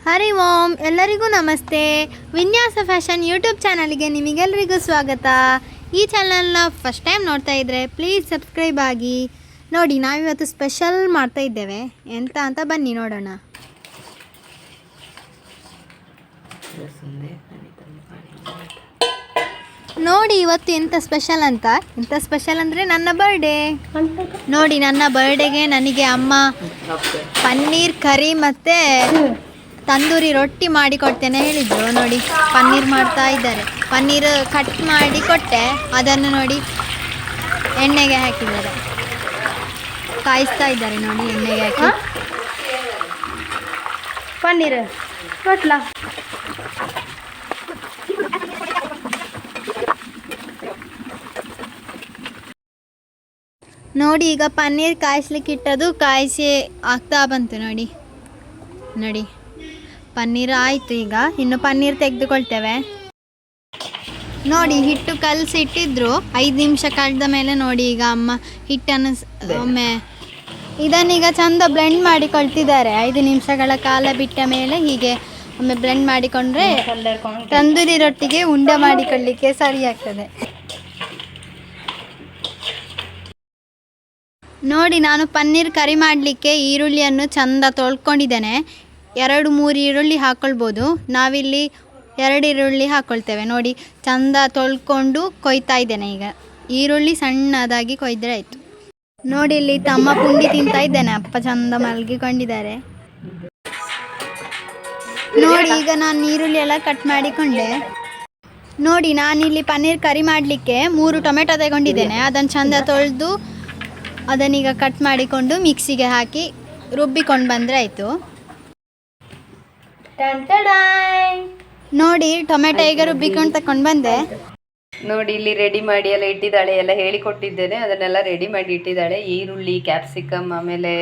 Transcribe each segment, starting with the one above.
ಹರಿ ಓಂ, ಎಲ್ಲರಿಗೂ ನಮಸ್ತೆ. ವಿನ್ಯಾಸ ಫ್ಯಾಷನ್ ಯೂಟ್ಯೂಬ್ ಚಾನಲ್ಗೆ ನಿಮಗೆಲ್ಲರಿಗೂ ಸ್ವಾಗತ. ಈ ಚಾನಲ್ನ ಫಸ್ಟ್ ಟೈಮ್ ನೋಡ್ತಾ ಇದ್ದರೆ ಪ್ಲೀಸ್ ಸಬ್ಸ್ಕ್ರೈಬ್ ಆಗಿ. ನೋಡಿ, ನಾವಿವತ್ತು ಸ್ಪೆಷಲ್ ಮಾಡ್ತಾ ಇದ್ದೇವೆ. ಎಂತ ಅಂತ ಬನ್ನಿ ನೋಡೋಣ. ನೋಡಿ ಇವತ್ತು ಎಂತ ಸ್ಪೆಷಲ್ ಅಂತ. ಎಂತ ಸ್ಪೆಷಲ್ ಅಂದರೆ ನನ್ನ ಬರ್ಡೇ. ನೋಡಿ, ನನ್ನ ಬರ್ಡೇಗೆ ನನಗೆ ಅಮ್ಮ ಪನ್ನೀರ್ ಕರಿ ಮತ್ತು ತಂದೂರಿ ರೊಟ್ಟಿ ಮಾಡಿ ಕೊಡ್ತೇನೆ ಹೇಳಿದ್ರು. ನೋಡಿ, ಪನ್ನೀರ್ ಮಾಡ್ತಾ ಇದ್ದಾರೆ. ಪನ್ನೀರ್ ಕಟ್ ಮಾಡಿ ಕೊಟ್ಟೆ, ಅದನ್ನು ನೋಡಿ ಎಣ್ಣೆಗೆ ಹಾಕಿದ್ದಾರೆ, ಕಾಯಿಸ್ತಾ ಇದ್ದಾರೆ. ನೋಡಿ, ಎಣ್ಣೆಗೆ ಹಾಕಿ ಪನ್ನೀರ್ ಕೊಟ್ಲ. ನೋಡಿ, ಈಗ ಪನ್ನೀರ್ ಕಾಯಿಸ್ಲಿಕ್ಕೆ ಇಟ್ಟದು ಕಾಯಿಸಿ ಆಗ್ತಾ ಬಂತು. ನೋಡಿ ನೋಡಿ ಪನ್ನೀರ್ ಆಯಿತು. ಈಗ ಇನ್ನು ಪನ್ನೀರ್ ತೆಗೆದುಕೊಳ್ತೇವೆ. ನೋಡಿ, ಹಿಟ್ಟು ಕಲಸಿ ಇಟ್ಟಿದ್ರು. 5 ನಿಮಿಷ ಕಳೆದ ಮೇಲೆ ನೋಡಿ, ಈಗ ಅಮ್ಮ ಹಿಟ್ಟನ್ನು ಒಮ್ಮೆ ಇದನ್ನೀಗ ಚಂದ ಬ್ಲೆಂಡ್ ಮಾಡಿಕೊಳ್ತಿದ್ದಾರೆ. 5 ನಿಮಿಷಗಳ ಕಾಲ ಬಿಟ್ಟ ಮೇಲೆ ಹೀಗೆ ಒಮ್ಮೆ ಬ್ಲೆಂಡ್ ಮಾಡಿಕೊಂಡ್ರೆ ತಂದೂರಿ ರೊಟ್ಟಿಗೆ ಉಂಡೆ ಮಾಡಿಕೊಳ್ಳಿಕ್ಕೆ ಸರಿ ಆಗ್ತದೆ. ನೋಡಿ, ನಾನು ಪನ್ನೀರ್ ಕರಿ ಮಾಡಲಿಕ್ಕೆ ಈರುಳ್ಳಿಯನ್ನು ಚಂದ ತೊಳ್ಕೊಂಡಿದ್ದೇನೆ. 2-3 ಈರುಳ್ಳಿ ಹಾಕ್ಕೊಳ್ಬೋದು. ನಾವಿಲ್ಲಿ 2 ಈರುಳ್ಳಿ ಹಾಕ್ಕೊಳ್ತೇವೆ. ನೋಡಿ, ಚಂದ ತೊಳ್ಕೊಂಡು ಕೊಯ್ತಾ ಇದ್ದೇನೆ. ಈಗ ಈರುಳ್ಳಿ ಸಣ್ಣದಾಗಿ ಕೊಯ್ದರೆ ಆಯಿತು. ನೋಡಿ, ಇಲ್ಲಿ ತಮ್ಮ ಪುಂಡಿ ತಿಂತಾ ಇದ್ದೇನೆ. ಅಪ್ಪ ಚಂದ ಮಲಗಿಕೊಂಡಿದ್ದಾರೆ. ನೋಡಿ, ಈಗ ನಾನು ಈರುಳ್ಳಿ ಎಲ್ಲ ಕಟ್ ಮಾಡಿಕೊಂಡೆ. ನೋಡಿ, ನಾನಿಲ್ಲಿ ಪನ್ನೀರ್ ಕರಿ ಮಾಡಲಿಕ್ಕೆ 3 ಟೊಮೆಟೊ ತಗೊಂಡಿದ್ದೇನೆ. ಅದನ್ನು ಚಂದ ತೊಳೆದು ಅದನ್ನೀಗ ಕಟ್ ಮಾಡಿಕೊಂಡು ಮಿಕ್ಸಿಗೆ ಹಾಕಿ ರುಬ್ಬಿಕೊಂಡು ಬಂದರೆ ಆಯಿತು. ನೋಡಿ, ಟೊಮೆಟೊ ಈಗ ರುಬ್ಬಿಕೊಂಡು ತಕೊಂಡು ಬಂದೆ. ನೋಡಿ, ಇಲ್ಲಿ ರೆಡಿ ಮಾಡಿ ಎಲ್ಲ ಇಟ್ಟಿದ್ದಾಳೆ. ಎಲ್ಲ ಹೇಳಿಕೊಟ್ಟಿದ್ದೇನೆ, ಅದನ್ನೆಲ್ಲ ರೆಡಿ ಮಾಡಿ ಇಟ್ಟಿದ್ದಾಳೆ. ಈರುಳ್ಳಿ, ಕ್ಯಾಪ್ಸಿಕಮ್, ಆಮೇಲೆ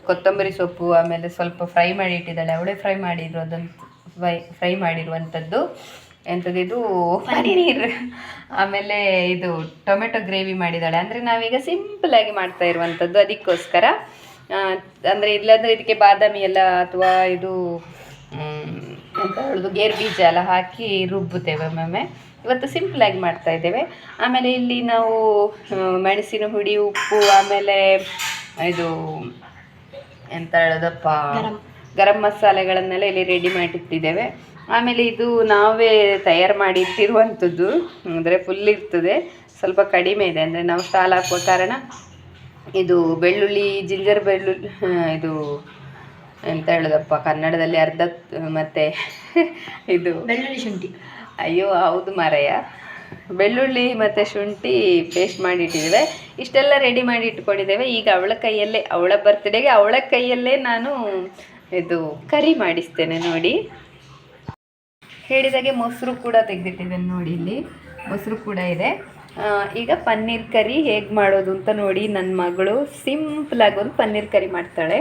ಕೊತ್ತಂಬರಿ ಸೊಪ್ಪು, ಆಮೇಲೆ ಸ್ವಲ್ಪ ಫ್ರೈ ಮಾಡಿ ಇಟ್ಟಿದ್ದಾಳೆ. ಅವಳೇ ಫ್ರೈ ಮಾಡಿದ್ರು, ಅದನ್ನು ಫ್ರೈ ಮಾಡಿರುವಂಥದ್ದು. ಎಂಥದ್ದು ಪನ್ನೀರ್, ಆಮೇಲೆ ಇದು ಟೊಮೆಟೊ ಗ್ರೇವಿ ಮಾಡಿದ್ದಾಳೆ. ಅಂದರೆ ನಾವೀಗ ಸಿಂಪಲಾಗಿ ಮಾಡ್ತಾ ಇರುವಂಥದ್ದು, ಅದಕ್ಕೋಸ್ಕರ. ಅಂದರೆ ಇಲ್ಲಾಂದರೆ ಇದಕ್ಕೆ ಬಾದಾಮಿ ಎಲ್ಲ ಅಥವಾ ಇದು ಎಂತ ಹೇಳೋದು ಗೇರು ಬೀಜ ಎಲ್ಲ ಹಾಕಿ ರುಬ್ಬುತ್ತೇವೆ ಒಮ್ಮೊಮ್ಮೆ. ಇವತ್ತು ಸಿಂಪಲಾಗಿ ಮಾಡ್ತಾ ಇದ್ದೇವೆ. ಆಮೇಲೆ ಇಲ್ಲಿ ನಾವು ಮೆಣಸಿನ ಹುಡಿ, ಉಪ್ಪು, ಆಮೇಲೆ ಇದು ಎಂತ ಹೇಳೋದಪ್ಪ ಗರಂ ಮಸಾಲೆಗಳನ್ನೆಲ್ಲ ಇಲ್ಲಿ ರೆಡಿ ಮಾಡಿಟ್ಟಿದ್ದೇವೆ. ಆಮೇಲೆ ಇದು ನಾವೇ ತಯಾರು ಮಾಡಿ ಇಟ್ಟಿರುವಂಥದ್ದು. ಅಂದರೆ ಫುಲ್ ಇರ್ತದೆ, ಸ್ವಲ್ಪ ಕಡಿಮೆ ಇದೆ. ಅಂದರೆ ನಾವು ಸ್ಟಾಲ್ ಹಾಕುವ ಕಾರಣ ಇದು ಬೆಳ್ಳುಳ್ಳಿ, ಜಿಂಜರ್ ಬೆಳ್ಳುಳ್ಳಿ, ಇದು ಎಂತ ಹೇಳೋದಪ್ಪ ಕನ್ನಡದಲ್ಲಿ ಅರ್ಧ, ಮತ್ತು ಇದು ಬೆಳ್ಳುಳ್ಳಿ ಶುಂಠಿ, ಅಯ್ಯೋ ಹೌದು ಮಾರಾಯ, ಬೆಳ್ಳುಳ್ಳಿ ಮತ್ತು ಶುಂಠಿ ಪೇಸ್ಟ್ ಮಾಡಿ ಇಟ್ಟಿದ್ದೇವೆ. ಇಷ್ಟೆಲ್ಲ ರೆಡಿ ಮಾಡಿ ಇಟ್ಕೊಂಡಿದ್ದೇವೆ. ಈಗ ಅವಳ ಕೈಯಲ್ಲೇ, ಅವಳ ಬರ್ತ್ಡೇಗೆ ಅವಳ ಕೈಯಲ್ಲೇ ನಾನು ಇದು ಕರಿ ಮಾಡಿಸ್ತೇನೆ. ನೋಡಿ, ಹೇಳಿದಾಗೆ ಮೊಸರು ಕೂಡ ತೆಗೆದಿಟ್ಟಿದ್ದೇನೆ. ನೋಡಿ, ಇಲ್ಲಿ ಮೊಸರು ಕೂಡ ಇದೆ. ಈಗ ಪನ್ನೀರ್ ಕರಿ ಹೇಗೆ ಮಾಡೋದು ಅಂತ ನೋಡಿ. ನನ್ನ ಮಗಳು ಸಿಂಪಲಾಗಿ ಒಂದು ಪನ್ನೀರ್ ಕರಿ ಮಾಡ್ತಾಳೆ.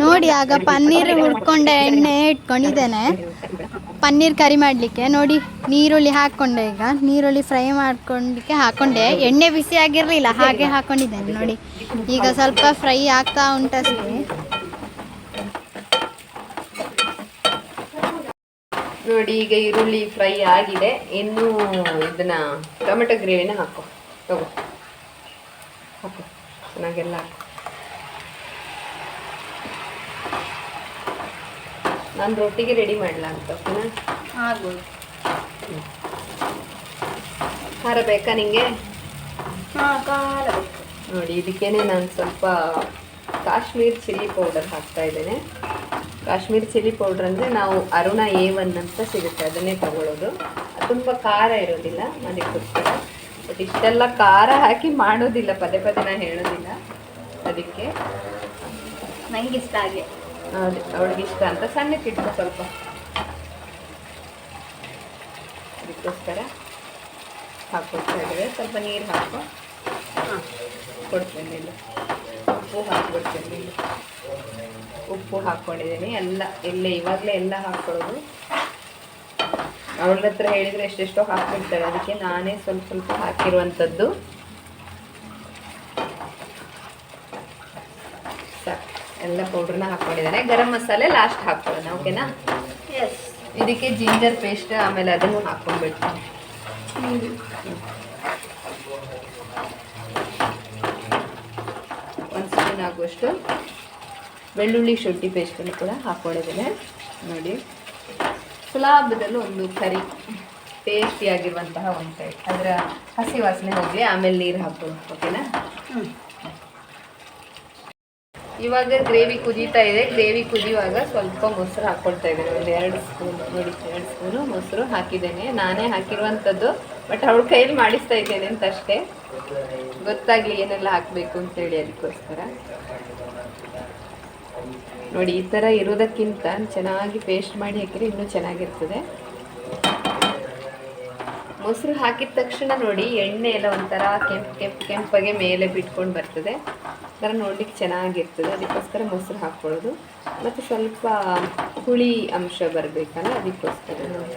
ನೋಡಿ, ಆಗ ಪನ್ನೀರ್ ಹುರ್ಕೊಂಡೆ ಎಣ್ಣೆ ಇಟ್ಕೊಂಡಿದ್ದೇನೆ ಪನ್ನೀರ್ ಕರಿ ಮಾಡಲಿಕ್ಕೆ. ನೋಡಿ, ನೀರುಳ್ಳಿ ಹಾಕ್ಕೊಂಡೆ. ಈಗ ನೀರುಳ್ಳಿ ಫ್ರೈ ಮಾಡ್ಕೊಂಡ್ಲಿಕ್ಕೆ ಹಾಕ್ಕೊಂಡೆ. ಎಣ್ಣೆ ಬಿಸಿ ಆಗಿರಲಿಲ್ಲ, ಹಾಗೆ ಹಾಕ್ಕೊಂಡಿದ್ದೇನೆ. ನೋಡಿ, ಈಗ ಸ್ವಲ್ಪ ಫ್ರೈ ಆಗ್ತಾ ಉಂಟಷ್ಟೇ. ನೋಡಿ, ಈಗ ಈರುಳ್ಳಿ ಫ್ರೈ ಆಗಿದೆ. ಇನ್ನು ಇದನ್ನ ಟೊಮೆಟೊ ಗ್ರೇವಿನ ಹಾಕೋ, ತಗೋ ಹಾಕು, ಚೆನ್ನಾಗೆಲ್ಲ ಹಾಕು. ನಾನು ರೊಟ್ಟಿಗೆ ರೆಡಿ ಮಾಡಲ ಅಂತ ಆಗ್ಬೋದು. ಖಾರ ಬೇಕಾ ನಿಂಗೆ? ಖಾರ ಬೇಕು. ನೋಡಿ, ಇದಕ್ಕೇನೆ ನಾನು ಸ್ವಲ್ಪ ಕಾಶ್ಮೀರ್ ಚಿಲ್ಲಿ ಪೌಡರ್ ಹಾಕ್ತಾ ಇದ್ದೇನೆ. ಕಾಶ್ಮೀರಿ ಚಿಲ್ಲಿ ಪೌಡ್ರ್ ಅಂದರೆ ನಾವು ಅರುಣ A1 ಅಂತ ಸಿಗುತ್ತೆ, ಅದನ್ನೇ ತಗೊಳ್ಳೋದು. ತುಂಬ ಖಾರ ಇರೋದಿಲ್ಲ, ಅದಕ್ಕೋಸ್ಕರ. ಬಟ್ ಇಷ್ಟೆಲ್ಲ ಖಾರ ಹಾಕಿ ಮಾಡೋದಿಲ್ಲ, ಪದೇ ಪದೇ ನಾನು ಹೇಳೋದಿಲ್ಲ. ಅದಕ್ಕೆ ನನಗೆ ಇಷ್ಟ ಹಾಗೆ, ಅವಳಿಗೆ ಇಷ್ಟ ಅಂತ ಸಣ್ಣಕ್ಕಿಟ್ಟು ಸ್ವಲ್ಪ, ಅದಕ್ಕೋಸ್ಕರ ಹಾಕ್ಕೊಡ್ತಾ ಇದ್ದೇವೆ. ಸ್ವಲ್ಪ ನೀರು ಹಾಕೋ. ಹಾಂ, ಕೊಡ್ತೇನೆ. ಇಲ್ಲ, ಉಪ್ಪು ಹಾಕಿಕೊಡ್ತೇನೆ. ಇಲ್ಲಿ ಉಪ್ಪು ಹಾಕ್ಕೊಂಡಿದ್ದೀನಿ. ಎಲ್ಲ ಇವಾಗಲೇ ಎಲ್ಲ ಹಾಕ್ಕೊಳ್ಳೋದು. ಅವಳ ಹತ್ರ ಹೇಳಿದರೆ ಎಷ್ಟೆಷ್ಟೋ ಹಾಕ್ಬಿಡ್ತಾಳೆ, ಅದಕ್ಕೆ ನಾನೇ ಸ್ವಲ್ಪ ಸ್ವಲ್ಪ ಹಾಕಿರುವಂಥದ್ದು. ಸಾಕು, ಎಲ್ಲ ಪೌಡ್ರನ್ನ ಹಾಕ್ಕೊಂಡಿದ್ದಾನೆ. ಗರಂ ಮಸಾಲೆ ಲಾಸ್ಟ್ ಹಾಕ್ಕೊಳ್ಳೋಣ, ಓಕೆನಾ? ಎಸ್. ಇದಕ್ಕೆ ಜಿಂಜರ್ ಪೇಸ್ಟ್ ಆಮೇಲೆ ಅದನ್ನು ಹಾಕ್ಕೊಂಡ್ಬಿಟ್ಟು ಒಂದು ಸ್ಪೂನ್ ಆಗುವಷ್ಟು ಬೆಳ್ಳುಳ್ಳಿ ಶುಂಠಿ ಪೇಸ್ಟನ್ನು ಕೂಡ ಹಾಕ್ಕೊಂಡಿದ್ದೇನೆ. ನೋಡಿ, ಸುಲಭದಲ್ಲೂ ಒಂದು ಕರಿ ಟೇಸ್ಟಿಯಾಗಿರುವಂತಹ ಒಂದು ಕೈ, ಅದರ ಹಸಿ ವಾಸನೆ ಹೋಗಿ ಆಮೇಲೆ ನೀರು ಹಾಕೋದು, ಓಕೆನಾ? ಇವಾಗ ಗ್ರೇವಿ ಕುದೀತಾ ಇದೆ. ಗ್ರೇವಿ ಕುದಿಯುವಾಗ ಸ್ವಲ್ಪ ಮೊಸರು ಹಾಕ್ಕೊಳ್ತಾ ಇದ್ದೇನೆ, ಒಂದು 2 ಸ್ಪೂನ್. ನೋಡಿ, 2 ಸ್ಪೂನು ಮೊಸರು ಹಾಕಿದ್ದೇನೆ. ನಾನೇ ಹಾಕಿರುವಂಥದ್ದು, ಬಟ್ ಅವಳ ಕೈಯಲ್ಲಿ ಮಾಡಿಸ್ತಾ ಇದ್ದೇನೆ ಅಂತ ಅಷ್ಟೇ, ಗೊತ್ತಾಗಲಿ ಏನೆಲ್ಲ ಹಾಕಬೇಕು ಅಂತೇಳಿ, ಅದಕ್ಕೋಸ್ಕರ. ನೋಡಿ, ಈ ಥರ ಇರೋದಕ್ಕಿಂತ ಚೆನ್ನಾಗಿ ಪೇಸ್ಟ್ ಮಾಡಿ ಹಾಕಿದ್ರೆ ಇನ್ನೂ ಚೆನ್ನಾಗಿರ್ತದೆ. ಮೊಸರು ಹಾಕಿದ ತಕ್ಷಣ ನೋಡಿ ಎಣ್ಣೆ ಎಲ್ಲ ಒಂಥರ ಕೆಂಪಗೆ ಮೇಲೆ ಬಿಟ್ಕೊಂಡು ಬರ್ತದೆ, ಥರ ನೋಡ್ಲಿಕ್ಕೆ ಚೆನ್ನಾಗಿರ್ತದೆ. ಅದಕ್ಕೋಸ್ಕರ ಮೊಸರು ಹಾಕ್ಕೊಳ್ಳೋದು. ಮತ್ತು ಸ್ವಲ್ಪ ಹುಳಿ ಅಂಶ ಬರಬೇಕಲ್ಲ, ಅದಕ್ಕೋಸ್ಕರ ನೋಡಿ.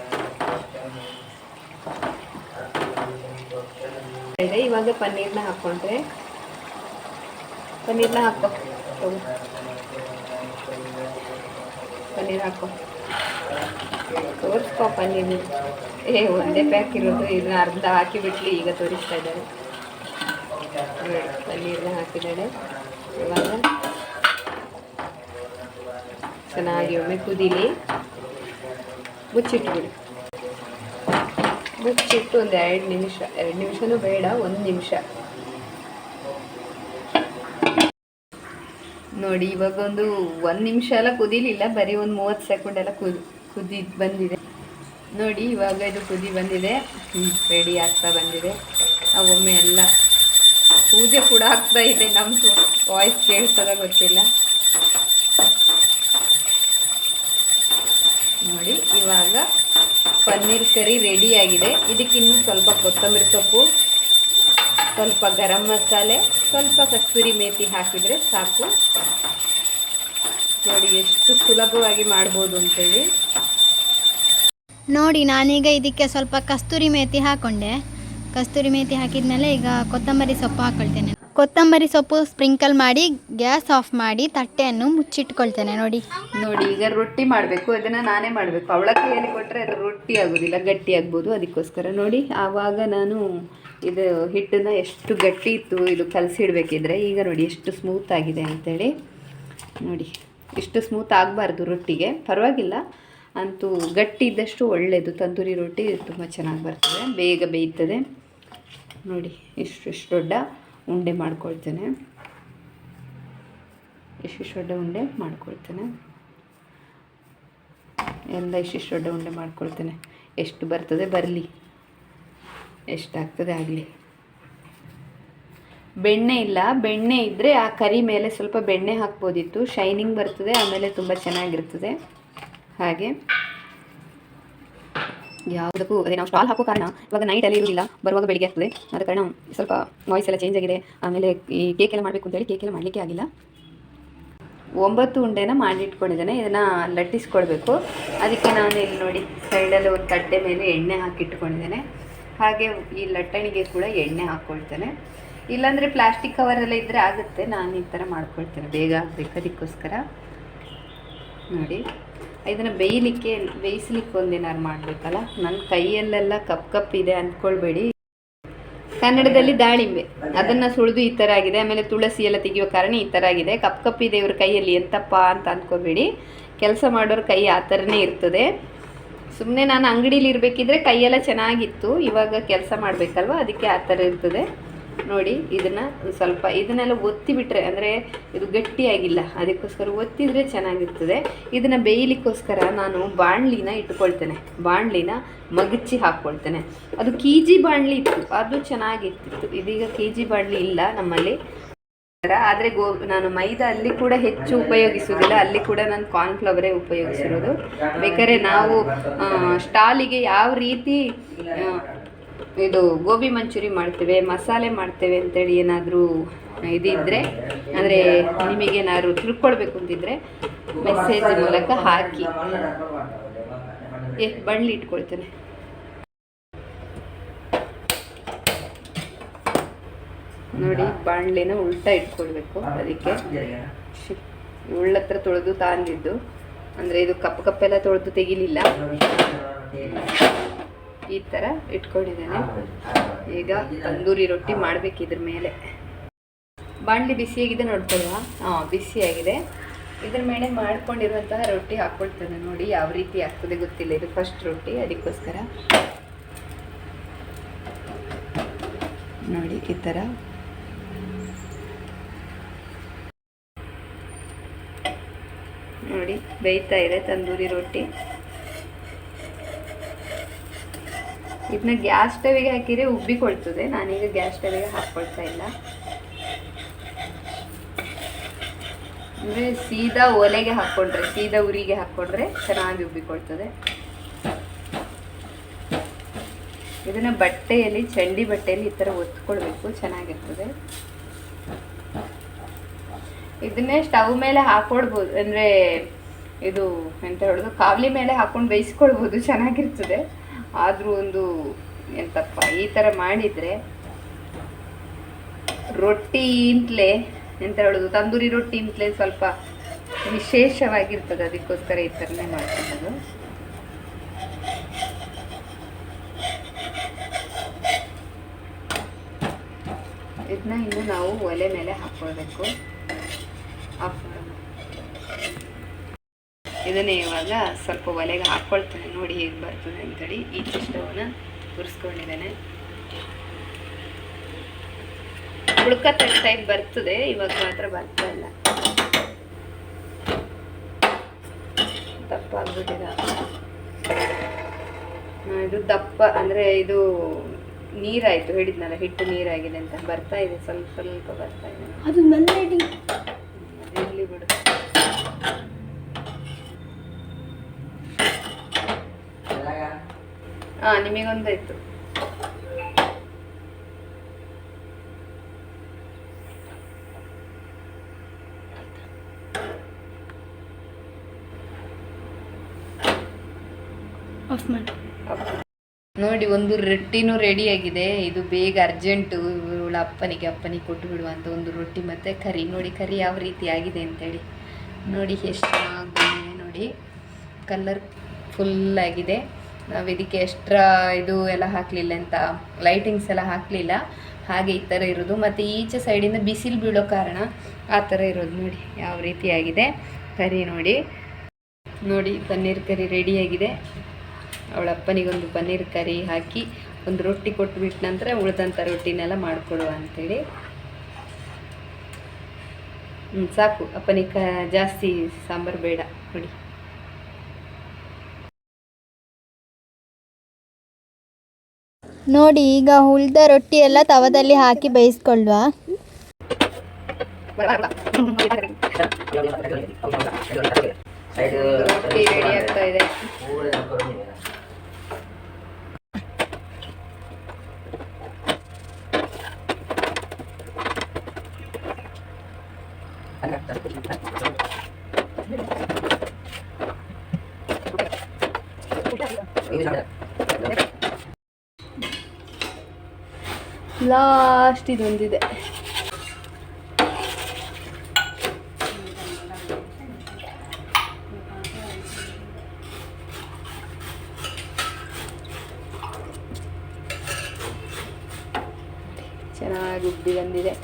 ಇವಾಗ ಪನ್ನೀರ್ನ ಹಾಕ್ಕೊಂಡ್ರೆ, ಪನ್ನೀರ್ನ ಹಾಕೋ, ಪನ್ನೀರ್ ಹಾಕೋ, ತೋರಿಸ್ಕೋ ಪನ್ನೀರ್. ಒಂದೇ ಪ್ಯಾಕ್ ಇರೋದು, ಇದನ್ನ ಅರ್ಧ ಹಾಕಿಬಿಟ್ಲಿ, ಈಗ ತೋರಿಸ್ತಾ ಇದ್ದಾರೆ. ಪನ್ನೀರ್ನ ಹಾಕಿದ್ದಾಳೆ. ಇವಾಗ ಚೆನ್ನಾಗಿ ಒಮ್ಮೆ ಕುದೀಲಿ, ಮುಚ್ಚಿಟ್ಬಿಡಿ. ಮುಚ್ಚಿಟ್ಟು ಒಂದು 2 ನಿಮಿಷ, 2 ನಿಮಿಷನೂ ಬೇಡ, 1 ನಿಮಿಷ. ನೋಡಿ, ಇವಾಗ ಒಂದು 1 ನಿಮಿಷ ಎಲ್ಲ ಕುದೀಲಿಲ್ಲ, ಬರೀ ಒಂದು 30 ಸೆಕೆಂಡ್ ಎಲ್ಲ ಕುದಿ ಬಂದಿದೆ. ನೋಡಿ, ಇವಾಗ ಇದು ಕುದಿ ಬಂದಿದೆ, ರೆಡಿ ಆಗ್ತಾ ಬಂದಿದೆ. ಒಮ್ಮೆ ಎಲ್ಲ ಪೂಜೆ ಕೂಡ ಆಗ್ತಾ ಇದೆ. ನಮ್ಮದು ವಾಯ್ಸ್ ಕೇಳ್ತದ ಗೊತ್ತಿಲ್ಲ. ನೋಡಿ, ಇವಾಗ ಪನ್ನೀರ್ ಕರಿ ರೆಡಿಯಾಗಿದೆ. ಇದಕ್ಕಿನ್ನೂ ಸ್ವಲ್ಪ ಕೊತ್ತಂಬರಿ ಸೊಪ್ಪು, ಸ್ವಲ್ಪ ಗರಂ ಮಸಾಲೆ, ಸ್ವಲ್ಪ ಕಸ್ತೂರಿ ಮೇಥಿ ಹಾಕಿದರೆ ಸಾಕು. ನೋಡಿ ಎಷ್ಟು ಸುಲಭವಾಗಿ ಮಾಡ್ಬೋದು ಅಂತೇಳಿ. ನೋಡಿ, ನಾನೀಗ ಇದಕ್ಕೆ ಸ್ವಲ್ಪ ಕಸ್ತೂರಿ ಮೇಥಿ ಹಾಕ್ಕೊಂಡೆ. ಕಸ್ತೂರಿ ಮೇಥಿ ಹಾಕಿದ್ಮೇಲೆ ಈಗ ಕೊತ್ತಂಬರಿ ಸೊಪ್ಪು ಹಾಕ್ಕೊಳ್ತೇನೆ. ಕೊತ್ತಂಬರಿ ಸೊಪ್ಪು ಸ್ಪ್ರಿಂಕಲ್ ಮಾಡಿ ಗ್ಯಾಸ್ ಆಫ್ ಮಾಡಿ ತಟ್ಟೆಯನ್ನು ಮುಚ್ಚಿಟ್ಕೊಳ್ತೇನೆ. ನೋಡಿ, ಈಗ ರೊಟ್ಟಿ ಮಾಡಬೇಕು. ಅದನ್ನು ನಾನೇ ಮಾಡಬೇಕು. ಅವಳ ಕೈಯಲ್ಲಿ ಕೊಟ್ಟರೆ ಅದು ರೊಟ್ಟಿ ಆಗೋದಿಲ್ಲ, ಗಟ್ಟಿ ಆಗ್ಬೋದು. ಅದಕ್ಕೋಸ್ಕರ ನೋಡಿ, ಆವಾಗ ನಾನು ಇದು ಹಿಟ್ಟನ್ನು ಎಷ್ಟು ಗಟ್ಟಿ ಇತ್ತು ಇದು ಕಲಸಿಡ್ಬೇಕಿದ್ರೆ, ಈಗ ನೋಡಿ ಎಷ್ಟು ಸ್ಮೂತ್ ಆಗಿದೆ ಅಂತೇಳಿ. ನೋಡಿ, ಇಷ್ಟು ಸ್ಮೂತ್ ಆಗಬಾರ್ದು ರೊಟ್ಟಿಗೆ, ಪರವಾಗಿಲ್ಲ, ಅಂತೂ ಗಟ್ಟಿ ಇದ್ದಷ್ಟು ಒಳ್ಳೆಯದು. ತಂದೂರಿ ರೊಟ್ಟಿ ತುಂಬ ಚೆನ್ನಾಗಿ ಬರ್ತದೆ, ಬೇಗ ಬೇಯ್ತದೆ. ನೋಡಿ, ಇಷ್ಟು ದೊಡ್ಡ ಉಂಡೆ ಮಾಡ್ಕೊಳ್ತೇನೆ, ಇಷ್ಟು ದೊಡ್ಡ ಉಂಡೆ ಮಾಡ್ಕೊಳ್ತೇನೆ. ಎಲ್ಲ ಇಷ್ಟು ದೊಡ್ಡ ಉಂಡೆ ಮಾಡ್ಕೊಳ್ತೇನೆ. ಎಷ್ಟು ಬರ್ತದೆ ಬರಲಿ, ಎಷ್ಟಾಗ್ತದೆ ಆಗಲಿ. ಬೆಣ್ಣೆ ಇಲ್ಲ, ಬೆಣ್ಣೆ ಇದ್ದರೆ ಆ ಕರಿ ಮೇಲೆ ಸ್ವಲ್ಪ ಬೆಣ್ಣೆ ಹಾಕ್ಬೋದಿತ್ತು, ಶೈನಿಂಗ್ ಬರ್ತದೆ, ಆಮೇಲೆ ತುಂಬ ಚೆನ್ನಾಗಿರ್ತದೆ. ಹಾಗೆ ಯಾವುದಕ್ಕೂ ಅದೇ ನಾವು ಸ್ಟಾಲ್ ಹಾಕೋ ಕಾರಣ ಇವಾಗ ನೈಟಲ್ಲಿ ಇರೋದಿಲ್ಲ, ಬರುವಾಗ ಬೆಳಿಗ್ಗೆ ಆಗ್ತದೆ. ಆದ ಕಾರಣ ಸ್ವಲ್ಪ ವಾಯ್ಸ್ ಎಲ್ಲ ಚೇಂಜ್ ಆಗಿದೆ. ಆಮೇಲೆ ಈ ಕೇಕ್ ಎಲ್ಲ ಮಾಡಬೇಕು ಅಂತೇಳಿ ಕೇಕ್ ಎಲ್ಲ ಮಾಡಲಿಕ್ಕೆ ಆಗಿಲ್ಲ. 9 ಉಂಡೆನ ಮಾಡಿಟ್ಕೊಂಡಿದ್ದೇನೆ. ಇದನ್ನು ಲಟ್ಟಿಸ್ಕೊಳ್ಬೇಕು. ಅದಕ್ಕೆ ನಾನು ಇಲ್ಲಿ ನೋಡಿ ಸೈಡಲ್ಲಿ ಒಂದು ತಟ್ಟೆ ಮೇಲೆ ಎಣ್ಣೆ ಹಾಕಿಟ್ಕೊಂಡಿದ್ದೇನೆ. ಹಾಗೆ ಈ ಲಟ್ಟಣಿಗೆ ಕೂಡ ಎಣ್ಣೆ ಹಾಕ್ಕೊಳ್ತೇನೆ. ಇಲ್ಲಾಂದರೆ ಪ್ಲಾಸ್ಟಿಕ್ ಕವರೆಲ್ಲ ಇದ್ದರೆ ಆಗುತ್ತೆ. ನಾನು ಈ ಥರ ಮಾಡ್ಕೊಳ್ತೇನೆ, ಬೇಗ ಆಗಬೇಕು. ಅದಕ್ಕೋಸ್ಕರ ನೋಡಿ, ಇದನ್ನು ಬೇಯಿಸ್ಲಿಕ್ಕೆ ಒಂದೇನಾರು ಮಾಡಬೇಕಲ್ಲ. ನನ್ನ ಕೈಯಲ್ಲೆಲ್ಲ ಕಪ್ ಇದೆ ಅಂದ್ಕೊಳ್ಬೇಡಿ. ಕನ್ನಡದಲ್ಲಿ ದಾಳಿಂಬೆ, ಅದನ್ನು ಸುಳಿದು ಈ ಥರ ಆಗಿದೆ. ಆಮೇಲೆ ತುಳಸಿ ಎಲ್ಲ ತೆಗೆಯೋ ಕಾರಣ ಈ ಥರ ಆಗಿದೆ. ಕಪ್ ಇದೆ ಇವ್ರ ಕೈಯಲ್ಲಿ, ಎಂತಪ್ಪ ಅಂತ ಅಂದ್ಕೋಬೇಡಿ. ಕೆಲಸ ಮಾಡೋರ ಕೈ ಆ ಥರನೇ ಇರ್ತದೆ. ಸುಮ್ಮನೆ ನಾನು ಅಂಗಡೀಲಿ ಇರಬೇಕಿದ್ರೆ ಕೈಯೆಲ್ಲ ಚೆನ್ನಾಗಿತ್ತು, ಇವಾಗ ಕೆಲಸ ಮಾಡಬೇಕಲ್ವ, ಅದಕ್ಕೆ ಆ ಥರ ಇರ್ತದೆ. ನೋಡಿ, ಇದನ್ನು ಸ್ವಲ್ಪ ಇದನ್ನೆಲ್ಲ ಒತ್ತಿ ಬಿಟ್ಟರೆ, ಅಂದರೆ ಇದು ಗಟ್ಟಿಯಾಗಿಲ್ಲ, ಅದಕ್ಕೋಸ್ಕರ ಒತ್ತಿದರೆ ಚೆನ್ನಾಗಿರ್ತದೆ. ಇದನ್ನು ಬೇಯಲಿಕ್ಕೋಸ್ಕರ ನಾನು ಬಾಣಲಿನ ಇಟ್ಕೊಳ್ತೇನೆ. ಬಾಣಲಿನ ಮಗಚಿ ಹಾಕ್ಕೊಳ್ತೇನೆ. ಅದು KG ಬಾಣಲಿ ಇತ್ತು, ಅದು ಚೆನ್ನಾಗಿರ್ತಿತ್ತು. ಇದೀಗ KG ಬಾಣಲಿ ಇಲ್ಲ ನಮ್ಮಲ್ಲಿ. ಆದರೆ ನಾನು ಮೈದಾ ಅಲ್ಲಿ ಕೂಡ ಹೆಚ್ಚು ಉಪಯೋಗಿಸೋದಿಲ್ಲ, ಅಲ್ಲಿ ಕೂಡ ನಾನು ಕಾರ್ನ್ಫ್ಲವರೇ ಉಪಯೋಗಿಸಿರೋದು. ಬೇಕಾದ್ರೆ ನಾವು ಸ್ಟಾಲಿಗೆ ಯಾವ ರೀತಿ ಇದು ಗೋಬಿ ಮಂಚೂರಿ ಮಾಡ್ತೇವೆ, ಮಸಾಲೆ ಮಾಡ್ತೇವೆ ಅಂತೇಳಿ ಏನಾದರೂ ಇದಿದ್ದರೆ, ಅಂದರೆ ನಿಮಗೇನಾದ್ರು ತಿಳ್ಕೊಳ್ಬೇಕು ಅಂತಿದ್ರೆ ಮೆಸೇಜ್ ಮೂಲಕ ಹಾಕಿ. ಬಣ್ಲಿ ಇಟ್ಕೊಳ್ತೇನೆ. ನೋಡಿ, ಬಾಣಲಿನ ಉಲ್ಟಾ ಇಟ್ಕೊಳ್ಬೇಕು. ಅದಕ್ಕೆ ಇವಳ ಹತ್ರ ತೊಳೆದು ತಂದಿದ್ದು, ಅಂದರೆ ಇದು ಕಪ್ಪೆಲ್ಲ ತೊಳೆದು ತೆಗಿಲಿಲ್ಲ. ಈ ಥರ ಇಟ್ಕೊಂಡಿದ್ದೇನೆ. ಈಗ ತಂದೂರಿ ರೊಟ್ಟಿ ಮಾಡಬೇಕು ಇದ್ರ ಮೇಲೆ. ಬಾಣಲಿ ಬಿಸಿಯಾಗಿದೆ ನೋಡ್ಕೊಳ್ವಾ? ಹಾಂ, ಬಿಸಿಯಾಗಿದೆ. ಇದ್ರ ಮೇಲೆ ಮಾಡ್ಕೊಂಡಿರುವಂತಹ ರೊಟ್ಟಿ ಹಾಕ್ಕೊಳ್ತೇನೆ. ನೋಡಿ ಯಾವ ರೀತಿ ಆಗ್ತದೆ ಗೊತ್ತಿಲ್ಲ. ಇದು ಫಸ್ಟ್ ರೊಟ್ಟಿ, ಅದಕ್ಕೋಸ್ಕರ ನೋಡಿ ಈ ಥರ ನೋಡಿ ಬೇಯ್ತಾ ಇದೆ ತಂದೂರಿ ರೊಟ್ಟಿ. ಇದನ್ನ ಗ್ಯಾಸ್ ಸ್ಟವಿಗೆ ಹಾಕಿದ್ರೆ ಉಬ್ಬಿಕೊಳ್ತದೆ. ನಾನೀಗ ಗ್ಯಾಸ್ ಸ್ಟವಿಗೆ ಹಾಕ್ಕೊಳ್ತಾ ಇಲ್ಲ. ಅಂದರೆ ಸೀದಾ ಒಲೆಗೆ ಹಾಕ್ಕೊಂಡ್ರೆ, ಸೀದಾ ಉರಿಗೆ ಹಾಕ್ಕೊಂಡ್ರೆ ಚೆನ್ನಾಗಿ ಉಬ್ಬಿಕೊಳ್ತದೆ. ಇದನ್ನ ಬಟ್ಟೆಯಲ್ಲಿ, ಚಂಡಿ ಬಟ್ಟೆಯಲ್ಲಿ ಈ ಥರ ಒತ್ಕೊಳ್ಬೇಕು, ಚೆನ್ನಾಗಿರ್ತದೆ. ಇದನ್ನೇ ಸ್ಟವ್ ಮೇಲೆ ಹಾಕೊಳ್ಬೋದು, ಅಂದರೆ ಇದು ಎಂತ ಹೇಳೋದು, ಕಾವಲಿ ಮೇಲೆ ಹಾಕೊಂಡು ಬೇಯಿಸ್ಕೊಳ್ಬೋದು, ಚೆನ್ನಾಗಿರ್ತದೆ. ಆದರೂ ಒಂದು ಎಂತಪ್ಪ, ಈ ಥರ ಮಾಡಿದರೆ ರೊಟ್ಟಿ ಇಂತಲೇ ಎಂತ ಹೇಳೋದು, ತಂದೂರಿ ರೊಟ್ಟಿ ಇಂತಲೇ ಸ್ವಲ್ಪ ವಿಶೇಷವಾಗಿರ್ತದೆ. ಅದಕ್ಕೋಸ್ಕರ ಈ ಥರನೇ ಮಾಡ್ಕೊಳ್ಳೋದು. ಇದನ್ನ ಇನ್ನು ನಾವು ಒಲೆ ಮೇಲೆ ಹಾಕ್ಕೊಳ್ಬೇಕು. ಇದನ್ನೇ ಇವಾಗ ಸ್ವಲ್ಪ ಒಲೆಗೆ ಹಾಕ್ಕೊಳ್ತೇನೆ. ನೋಡಿ ಹೇಗೆ ಬರ್ತದೆ ಅಂತೇಳಿ. ಈಚೆ ಸ್ಟವ್ನ ತುರಿಸ್ಕೊಂಡಿದ್ದೇನೆ. ಉಳ್ಕ ಟೈಪ್ ಬರ್ತದೆ, ಇವಾಗ ಮಾತ್ರ ಬರ್ತಾ ಇಲ್ಲ. ದಪ್ಪ ಆಗ್ಬಿಟ್ಟಿದೆ. ಇದು ದಪ್ಪ ಅಂದರೆ ಇದು ನೀರಾಯಿತು, ಹೇಳಿದ್ನಲ್ಲ ಹಿಟ್ಟು ನೀರಾಗಿದೆ ಅಂತ. ಬರ್ತಾ ಇದೆ, ಸ್ವಲ್ಪ ಸ್ವಲ್ಪ ಬರ್ತಾ ಇದೆ. ಅದು ಮಲ್ಲೆಡಿ ಇರಲಿ ಬಿಡು. ಹಾಂ, ನಿಮಗೊಂದಾಯ್ತು. ನೋಡಿ, ಒಂದು ರೊಟ್ಟಿನೂ ರೆಡಿ ಆಗಿದೆ. ಇದು ಬೇಗ ಅರ್ಜೆಂಟು, ಇವಳ ಅಪ್ಪನಿಗೆ ಕೊಟ್ಟು ಬಿಡುವಂಥ ಒಂದು ರೊಟ್ಟಿ ಮತ್ತು ಕರಿ. ನೋಡಿ ಕರಿ ಯಾವ ರೀತಿ ಆಗಿದೆ ಅಂತೇಳಿ. ನೋಡಿ ಎಷ್ಟು ಚೆನ್ನಾಗಿ ಬಂದಿದೆ. ನೋಡಿ ಕಲರ್ ಫುಲ್ಲಾಗಿದೆ. ನಾವು ಇದಕ್ಕೆ ಎಕ್ಸ್ಟ್ರಾ ಇದು ಎಲ್ಲ ಹಾಕಲಿಲ್ಲ, ಅಂತ ಲೈಟಿಂಗ್ಸ್ ಎಲ್ಲ ಹಾಕಲಿಲ್ಲ. ಹಾಗೆ ಈ ಥರ ಇರೋದು. ಮತ್ತು ಈಚೆ ಸೈಡಿಂದ ಬಿಸಿಲು ಬೀಳೋ ಕಾರಣ ಆ ಥರ ಇರೋದು. ನೋಡಿ ಯಾವ ರೀತಿ ಆಗಿದೆ ಕರಿ. ನೋಡಿ ಪನ್ನೀರ್ ಕರಿ ರೆಡಿಯಾಗಿದೆ. ಅವಳ ಅಪ್ಪನಿಗೊಂದು ಪನ್ನೀರ್ ಕರಿ ಹಾಕಿ ಒಂದು ರೊಟ್ಟಿ ಕೊಟ್ಟುಬಿಟ್ಟ ನಂತರ ಉಳಿದಂಥ ರೊಟ್ಟಿನೆಲ್ಲ ಮಾಡಿಕೊಡುವ ಅಂಥೇಳಿ. ಸಾಕು, ಅಪ್ಪನಿಗೆ ಜಾಸ್ತಿ ಸಾಂಬಾರು ಬೇಡ. ನೋಡಿ ನೋಡಿ ಈಗ ಉಳಿದ ರೊಟ್ಟಿ ಎಲ್ಲ ತವದಲ್ಲಿ ಹಾಕಿ ಬೇಯಿಸ್ಕೊಳ್ಳುವ. ರೊಟ್ಟಿ ರೆಡಿ ಆಗ್ತಾ ಇದೆ. ಲಾಸ್ಟ್ ಇದೊಂದಿದೆ. ಚೆನ್ನಾಗಿ ಉಬ್ಬಿ ಬಂದಿದೆ.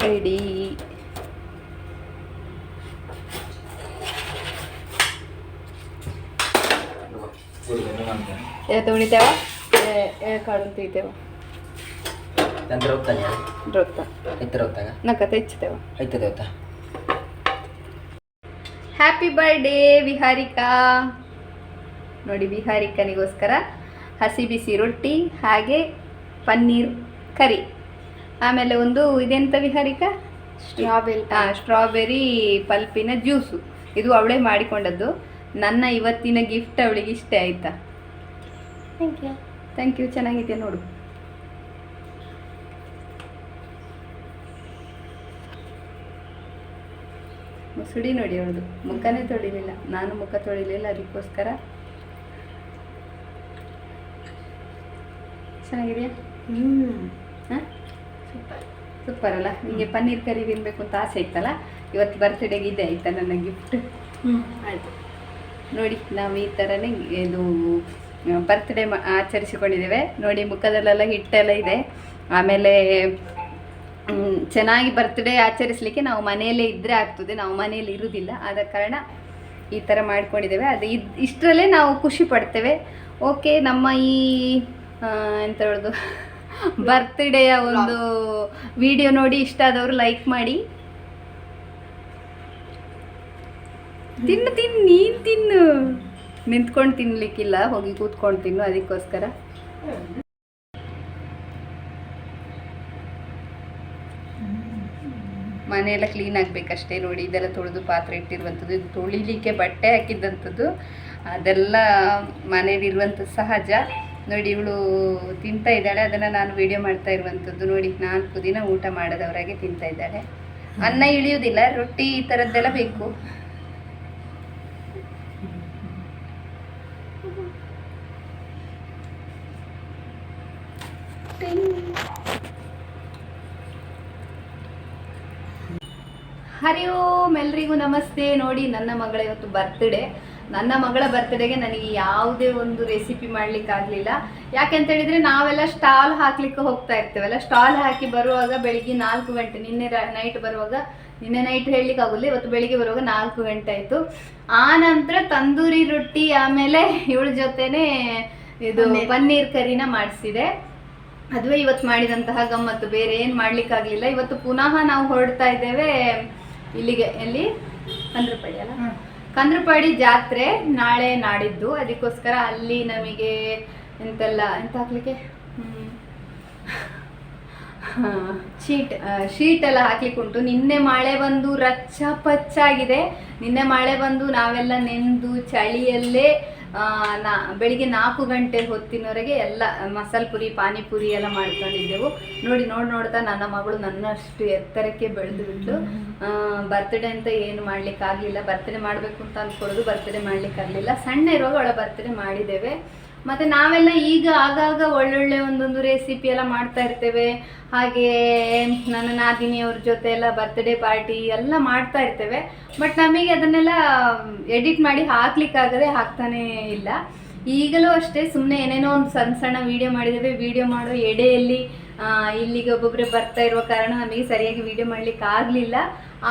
ರೆಡಿ. ತೊಳಿತೇವ ಕಾಡು ತೆಗಿತೇವ ನಕ್ಕ ತೆಚ್ಚತೇವ. Happy birthday ವಿಹಾರಿಕಾ. ನೋಡಿ ವಿಹಾರಿಕನಿಗೋಸ್ಕರ ಹಸಿ ಬಿಸಿ ರೊಟ್ಟಿ ಹಾಗೆ ಪನ್ನೀರ್ ಕರಿ. ಆಮೇಲೆ ಒಂದು ಇದೆಂತ ವಿಹಾರಿಕಾ, ಸ್ಟ್ರಾಬೆರಿ ಪಲ್ಪಿನ ಜ್ಯೂಸು. ಇದು ಅವಳೇ ಮಾಡಿಕೊಂಡದ್ದು. ನನ್ನ ಇವತ್ತಿನ ಗಿಫ್ಟ್ ಅವಳಿಗೆ ಇಷ್ಟ ಆಯ್ತಾ? Thank you. ಚೆನ್ನಾಗಿದೆಯಾ ನೋಡು. ಮುಸುಡಿ ನೋಡಿ ಅವಳದು, ಮುಖನೇ ತೊಳಿಲಿಲ್ಲ, ನಾನು ಮುಖ ತೊಳಿಲಿಲ್ಲ, ಅದಕ್ಕೋಸ್ಕರ. ಚೆನ್ನಾಗಿದೆಯಾ? ಹಾಂ, ಸೂಪರ್ ಅಲ್ಲ? ನಿಮಗೆ ಪನ್ನೀರ್ ಕರಿ ತಿನ್ಬೇಕು ಅಂತ ಆಸೆ ಇತ್ತಲ್ಲ, ಇವತ್ತು ಬರ್ತ್ಡೇಗೆ ಇದೆ ಆಯ್ತಾ ನನ್ನ ಗಿಫ್ಟ್. ಆಯಿತು ನೋಡಿ, ನಾವು ಈ ಥರನೇ ಇದು ಬರ್ತ್ಡೇ ಆಚರಿಸಿಕೊಂಡಿದ್ದೇವೆ ನೋಡಿ. ಮುಖದಲ್ಲೆಲ್ಲ ಹಿಟ್ಟೆಲ್ಲ ಇದೆ. ಆಮೇಲೆ ಚೆನ್ನಾಗಿ ಬರ್ತ್ಡೇ ಆಚರಿಸಲಿಕ್ಕೆ ನಾವು ಮನೆಯಲ್ಲೇ ಇದ್ದರೆ ಆಗ್ತದೆ, ನಾವು ಮನೆಯಲ್ಲಿ ಇರುವುದಿಲ್ಲ, ಆದ ಕಾರಣ ಈ ಥರ ಮಾಡ್ಕೊಂಡಿದ್ದೇವೆ. ಅದು ಇಷ್ಟರಲ್ಲೇ ನಾವು ಖುಷಿ ಪಡ್ತೇವೆ. ಓಕೆ, ನಮ್ಮ ಈ ಎಂತ ಹೇಳೋದು ಬರ್ತ್ಡೇಯ ಒಂದು ವಿಡಿಯೋ ನೋಡಿ ಇಷ್ಟ ಆದವರು ಲೈಕ್ ಮಾಡಿ. ತಿನ್ನು ತಿನ್ನು, ನೀನು ತಿನ್ನು, ನಿಂತ್ಕೊಂಡು ತಿನ್ಲಿಕ್ಕಿಲ್ಲ, ಹೋಗಿ ಕೂತ್ಕೊಂಡು ತಿನ್ನು, ಅದಕ್ಕೋಸ್ಕರ. ಮನೆಯೆಲ್ಲ ಕ್ಲೀನ್ ಆಗಬೇಕಷ್ಟೇ ನೋಡಿ. ಇದೆಲ್ಲ ತೊಳೆದು ಪಾತ್ರೆ ಇಟ್ಟಿರುವಂಥದ್ದು, ಇದು ತೊಳಿಲಿಕ್ಕೆ ಬಟ್ಟೆ ಹಾಕಿದ್ದಂಥದ್ದು, ಅದೆಲ್ಲ ಮನೆಯಲ್ಲಿರುವಂಥದ್ದು ಸಹಜ ನೋಡಿ. ಇವಳು ತಿಂತಾ ಇದ್ದಾಳೆ, ಅದನ್ನು ನಾನು ವಿಡಿಯೋ ಮಾಡ್ತಾ ಇರುವಂಥದ್ದು ನೋಡಿ. 4 ದಿನ ಊಟ ಮಾಡದವರಾಗೆ ತಿಂತಾ ಇದ್ದಾಳೆ. ಅನ್ನ ಇಳಿಯುವುದಿಲ್ಲ, ರೊಟ್ಟಿ ಈ ಥರದ್ದೆಲ್ಲ ಬೇಕು. ಹರಿ ಓಂ, ಎಲ್ರಿಗೂ ನಮಸ್ತೆ. ನೋಡಿ, ನನ್ನ ಮಗಳ ಇವತ್ತು ಬರ್ತ್ಡೇ. ನನ್ನ ಮಗಳ ಬರ್ತ್ಡೇಗೆ ನನಗೆ ಯಾವುದೇ ಒಂದು ರೆಸಿಪಿ ಮಾಡಲಿಕ್ಕಾಗಲಿಲ್ಲ. ಯಾಕೆಂತ ಹೇಳಿದರೆ ನಾವೆಲ್ಲ ಸ್ಟಾಲ್ ಹಾಕ್ಲಿಕ್ಕೆ ಹೋಗ್ತಾ ಇರ್ತೇವಲ್ಲ, ಸ್ಟಾಲ್ ಹಾಕಿ ಬರುವಾಗ ಬೆಳಿಗ್ಗೆ 4 ಗಂಟೆ, ನಿನ್ನೆ ನೈಟ್ ಬರುವಾಗ, ನಿನ್ನೆ ನೈಟ್ ಹೇಳಲಿಕ್ಕೆ ಆಗೋಲ್ಲ, ಇವತ್ತು ಬೆಳಿಗ್ಗೆ ಬರುವಾಗ 4 ಗಂಟೆ ಆಯಿತು. ಆ ನಂತರ ತಂದೂರಿ ರೊಟ್ಟಿ, ಆಮೇಲೆ ಇವಳ ಜೊತೆನೆ ಇದು ಪನ್ನೀರ್ ಕರಿನ ಮಾಡಿಸಿದೆ. ಅದುವೇ ಇವತ್ತು ಮಾಡಿದಂತಹ ಗಮ್ಮತ್ತು, ಬೇರೆ ಏನು ಮಾಡ್ಲಿಕ್ಕಾಗಲಿಲ್ಲ. ಇವತ್ತು ಪುನಃ ನಾವು ಹೊರಡ್ತಾ ಇದ್ದೇವೆ ಇಲ್ಲಿಗೆ, ಎಲ್ಲಿ ಕಂದ್ರಪಾಡಿ ಅಲ್ಲ, ಕಂದ್ರಪಾಡಿ ಜಾತ್ರೆ ನಾಳೆ ನಾಡಿದ್ದು. ಅದಕ್ಕೋಸ್ಕರ ಅಲ್ಲಿ ನಮಗೆ ಎಂತ ಹಾಕ್ಲಿಕ್ಕೆ ಶೀಟ್ ಎಲ್ಲ ಹಾಕ್ಲಿಕ್ಕೆ ಉಂಟು. ನಿನ್ನೆ ಮಳೆ ಬಂದು ರಚ್ಚ ಪಚ್ಚಾಗಿದೆ. ನಿನ್ನೆ ಮಳೆ ಬಂದು ನಾವೆಲ್ಲ ನೆಂದು ಚಳಿಯಲ್ಲೇ ಬೆಳಿಗ್ಗೆ 4 ಗಂಟೆ ಹೊತ್ತಿನವರೆಗೆ ಎಲ್ಲ ಮಸಾಲೆ ಪುರಿ, ಪಾನಿಪುರಿ ಎಲ್ಲ ಮಾಡ್ಕೊಂಡಿದ್ದೆವು. ನೋಡ್ತಾ ನನ್ನ ಮಗಳು ನನ್ನಷ್ಟು ಎತ್ತರಕ್ಕೆ ಬೆಳೆದು ಬಿಟ್ಟು ಬರ್ತ್ಡೇ ಅಂತ ಏನು ಮಾಡ್ಲಿಕ್ಕೆ ಆಗಲಿಲ್ಲ. ಬರ್ತ್ಡೇ ಮಾಡಬೇಕು ಅಂತ ಅಂದ್ಕೊಳ್ಳೋದು, ಬರ್ತ್ಡೇ ಮಾಡ್ಲಿಕ್ಕೆ ಆಗಲಿಲ್ಲ. ಸಣ್ಣ ಇರುವಾಗ ಅವಳ ಬರ್ತ್ಡೇ ಮಾಡಿದ್ದೇವೆ. ಮತ್ತು ನಾವೆಲ್ಲ ಈಗ ಆಗಾಗ ಒಳ್ಳೊಳ್ಳೆ ಒಂದೊಂದು ರೆಸಿಪಿ ಎಲ್ಲ ಮಾಡ್ತಾ ಇರ್ತೇವೆ. ಹಾಗೆ ನನ್ನ ನಾದಿನಿಯವ್ರ ಜೊತೆ ಎಲ್ಲ ಬರ್ತ್ಡೇ ಪಾರ್ಟಿ ಎಲ್ಲ ಮಾಡ್ತಾ ಇರ್ತೇವೆ. ಬಟ್ ನಮಗೆ ಅದನ್ನೆಲ್ಲ ಎಡಿಟ್ ಮಾಡಿ ಹಾಕ್ಲಿಕ್ಕಾಗದೆ ಹಾಕ್ತಾನೇ ಇಲ್ಲ. ಈಗಲೂ ಅಷ್ಟೇ, ಸುಮ್ಮನೆ ಏನೇನೋ ಒಂದು ಸಣ್ಣ ವೀಡಿಯೋ ಮಾಡಿದ್ದೇವೆ. ವೀಡಿಯೋ ಮಾಡೋ ಎಡೆಯಲ್ಲಿ ಇಲ್ಲಿಗೆ ಒಬ್ಬೊಬ್ಬರೇ ಬರ್ತಾ ಇರುವ ಕಾರಣ ನಮಗೆ ಸರಿಯಾಗಿ ವೀಡಿಯೋ ಮಾಡಲಿಕ್ಕೆ ಆಗಲಿಲ್ಲ.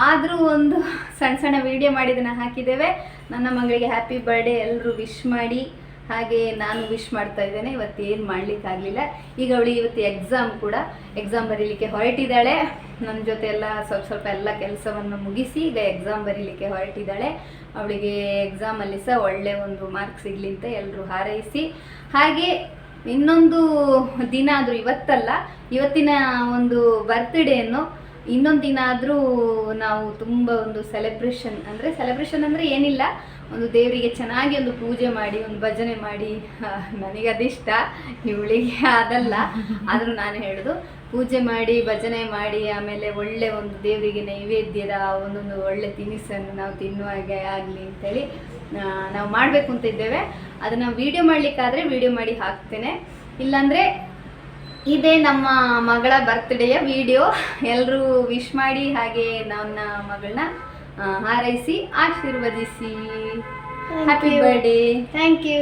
ಆದರೂ ಒಂದು ಸಣ್ಣ ವೀಡಿಯೋ ಮಾಡಿದ್ದನ್ನು ಹಾಕಿದ್ದೇವೆ. ನನ್ನ ಮಗಳಿಗೆ ಹ್ಯಾಪಿ ಬರ್ಡೇ ಎಲ್ಲರೂ ವಿಶ್ ಮಾಡಿ. ಹಾಗೆ ನಾನು ವಿಶ್ ಮಾಡ್ತಾ ಇದ್ದೇನೆ. ಇವತ್ತು ಏನು ಮಾಡಲಿಕ್ಕಾಗಲಿಲ್ಲ. ಈಗ ಅವಳಿಗೆ ಇವತ್ತು ಎಕ್ಸಾಮ್ ಬರೀಲಿಕ್ಕೆ ಹೊರಟಿದ್ದಾಳೆ. ನನ್ನ ಜೊತೆ ಎಲ್ಲ ಸ್ವಲ್ಪ ಎಲ್ಲ ಕೆಲಸವನ್ನು ಮುಗಿಸಿ ಈಗ ಎಕ್ಸಾಮ್ ಬರೀಲಿಕ್ಕೆ ಹೊರಟಿದ್ದಾಳೆ. ಅವಳಿಗೆ ಎಕ್ಸಾಮಲ್ಲಿ ಸಹ ಒಳ್ಳೆ ಒಂದು ಮಾರ್ಕ್ ಸಿಗಲಿ ಅಂತ ಎಲ್ಲರೂ ಹಾರೈಸಿ. ಹಾಗೆ ಇನ್ನೊಂದು ದಿನ ಆದರೂ, ಇವತ್ತಲ್ಲ, ಇವತ್ತಿನ ಒಂದು ಬರ್ತ್ಡೇಯನ್ನು ಇನ್ನೊಂದು ದಿನ ಆದರೂ ನಾವು ತುಂಬ ಒಂದು ಸೆಲೆಬ್ರೇಷನ್ ಅಂದರೆ ಏನಿಲ್ಲ, ಒಂದು ದೇವರಿಗೆ ಚೆನ್ನಾಗಿ ಒಂದು ಪೂಜೆ ಮಾಡಿ, ಒಂದು ಭಜನೆ ಮಾಡಿ. ನನಗೆ ಅದಿಷ್ಟ, ಇವಳಿಗೆ ಅದಲ್ಲ, ಆದರೂ ನಾನು ಹೇಳೋದು ಪೂಜೆ ಮಾಡಿ, ಭಜನೆ ಮಾಡಿ, ಆಮೇಲೆ ಒಳ್ಳೆ ಒಂದು ದೇವರಿಗೆ ನೈವೇದ್ಯದ ಒಂದೊಂದು ಒಳ್ಳೆ ತಿನಿಸನ್ನು ನಾವು ತಿನ್ನುವ ಹಾಗೆ ಆಗಲಿ ಅಂತೇಳಿ ನಾವು ಮಾಡಬೇಕು ಅಂತ ಇದ್ದೇವೆ. ಅದನ್ನು ವೀಡಿಯೋ ಮಾಡಲಿಕ್ಕಾದರೆ ವೀಡಿಯೋ ಮಾಡಿ ಹಾಕ್ತೇನೆ, ಇಲ್ಲಾಂದರೆ ಇದೇ ನಮ್ಮ ಮಗಳ ಬರ್ತ್ಡೇಯ ವಿಡಿಯೋ. ಎಲ್ಲರೂ ವಿಶ್ ಮಾಡಿ, ಹಾಗೆ ನನ್ನ ಮಗಳನ್ನ ಹಾರೈಸಿ ಆಶೀರ್ವದಿಸಿ. Happy birthday. Thank you.